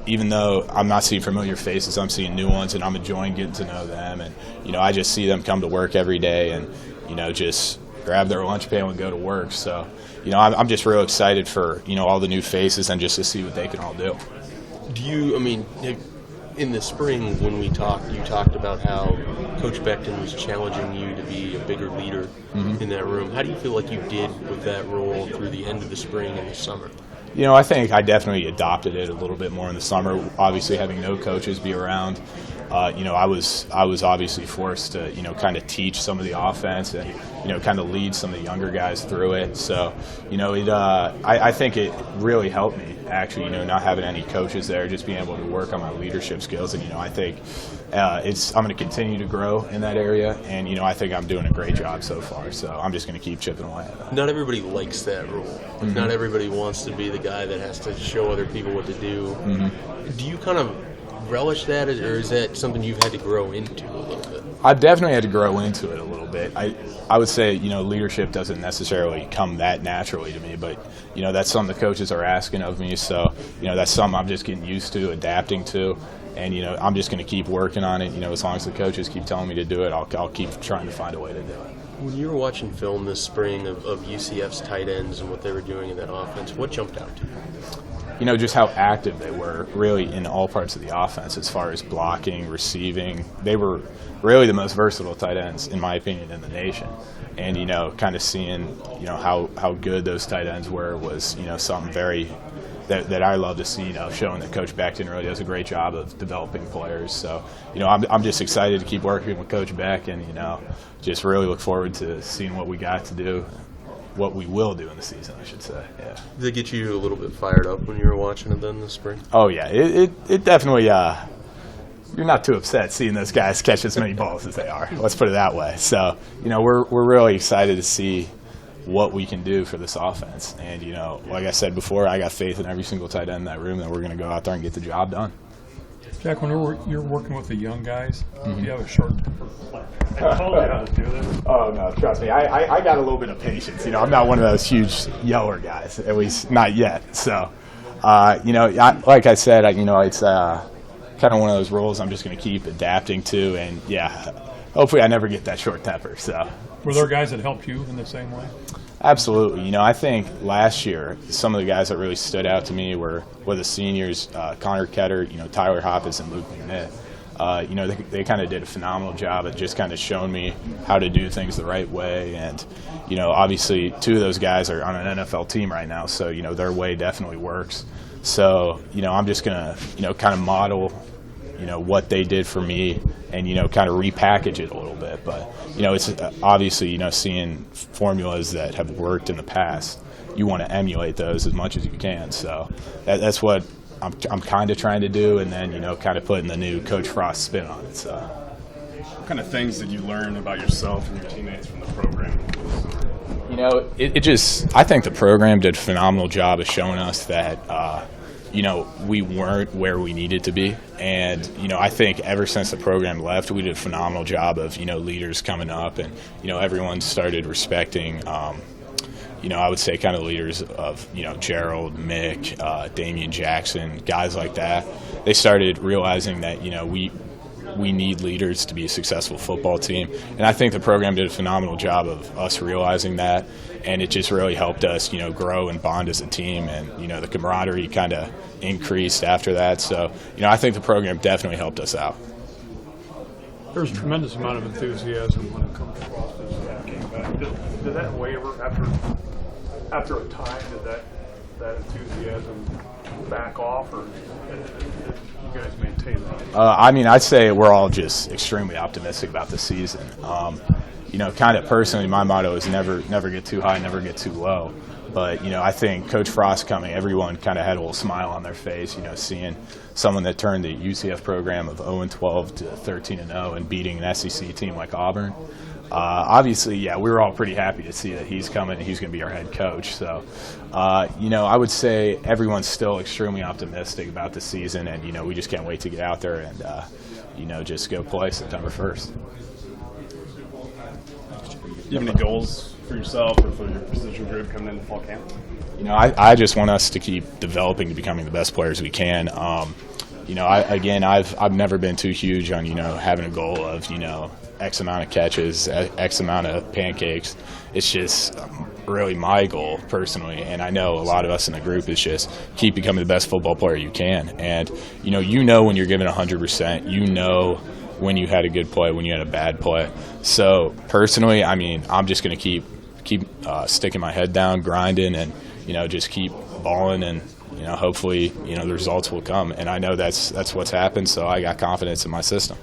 Even though I'm not seeing familiar faces, I'm seeing new ones, and I'm enjoying getting to know them. And, I just see them come to work every day and, just grab their lunch pail and go to work. So, I'm just real excited for, all the new faces and just to see what they can all do. In the spring when we talked, you talked about how Coach Becton was challenging you to be a bigger leader in that room. How do you feel like you did with that role through the end of the spring and the summer? I think I definitely adopted it a little bit more in the summer. Obviously, having no coaches be around, I was obviously forced to, kind of teach some of the offense and, kind of lead some of the younger guys through it. So, I think it really helped me, actually, not having any coaches there, just being able to work on my leadership skills. And, I think I'm going to continue to grow in that area. And, I think I'm doing a great job so far. So I'm just going to keep chipping away at that. Not everybody likes that role. Mm-hmm. Not everybody wants to be the guy that has to show other people what to do. Mm-hmm. Do you kind of relish that, or is that something you've had to grow into a little bit? I've definitely had to grow into it a little bit. I would say, leadership doesn't necessarily come that naturally to me, but, that's something the coaches are asking of me. So, that's something I'm just getting used to, adapting to. And, I'm just going to keep working on it. As long as the coaches keep telling me to do it, I'll keep trying to find a way to do it. When you were watching film this spring of UCF's tight ends and what they were doing in that offense, what jumped out to you? Just how active they were really in all parts of the offense as far as blocking, receiving. They were really the most versatile tight ends, in my opinion, in the nation. And, kind of seeing, how good those tight ends were was, something very that I love to see, showing that Coach Becton really does a great job of developing players. So, I'm just excited to keep working with Coach Beck and, just really look forward to seeing what we got to do. What we will do in the season, I should say. Yeah. Did it get you a little bit fired up when you were watching it then this spring? Oh yeah, it definitely. You're not too upset seeing those guys catch as many balls as they are. Let's put it that way. So we're really excited to see what we can do for this offense. And like I said before, I got faith in every single tight end in that room that we're going to go out there and get the job done. Jack, when you're working with the young guys, do you have a short temper? I told you how to do this. Oh, no, trust me. I got a little bit of patience. I'm not one of those huge yeller guys, at least not yet. So, like I said, it's kind of one of those roles I'm just going to keep adapting to. And, yeah, hopefully I never get that short temper. So, were there guys that helped you in the same way? Absolutely. I think last year some of the guys that really stood out to me were the seniors, Connor Ketter, Tyler Hoppus, and Luke McNitt. They kind of did a phenomenal job at just kind of showing me how to do things the right way. And, obviously two of those guys are on an NFL team right now, so, their way definitely works. So, I'm just going to, kind of model, what they did for me and, kind of repackage it a little bit. But, it's obviously, seeing formulas that have worked in the past, you want to emulate those as much as you can. So that's what I'm kind of trying to do, and then, kind of putting the new Coach Frost spin on it. So, what kind of things did you learn about yourself and your teammates from the program? I think the program did a phenomenal job of showing us that, we weren't where we needed to be. And, I think ever since the program left, we did a phenomenal job of, leaders coming up and, everyone started respecting, I would say kind of leaders of, Gerald, Mick, Damian Jackson, guys like that. They started realizing that, we need leaders to be a successful football team. And I think the program did a phenomenal job of us realizing that. And it just really helped us, grow and bond as a team. And, the camaraderie kind of increased after that. So, I think the program definitely helped us out. There's a tremendous amount of enthusiasm when it comes to Boston came back. Did that waver after a time? Did that enthusiasm back off, or did you guys maintain that? I'd say we're all just extremely optimistic about the season. Kind of personally, my motto is never get too high, never get too low. But, I think Coach Frost coming, everyone kind of had a little smile on their face, seeing someone that turned the UCF program of 0-12 to 13-0 and beating an SEC team like Auburn. Obviously, yeah, we were all pretty happy to see that he's coming and he's going to be our head coach. So, I would say everyone's still extremely optimistic about the season, and, we just can't wait to get out there and, just go play September 1st. Do you have any goals for yourself or for your position group coming into fall camp? You know, I just want us to keep developing to becoming the best players we can. You know, I've never been too huge on, you know, having a goal of, you know, X amount of catches, X amount of pancakes. It's just really my goal personally, and I know a lot of us in the group is just keep becoming the best football player you can. And you know when you're giving 100%, you know when you had a good play, when you had a bad play. So personally, I mean, I'm just going to keep sticking my head down, grinding, and you know, just keep balling, and you know, hopefully, you know, the results will come. And I know that's what's happened, so I got confidence in my system.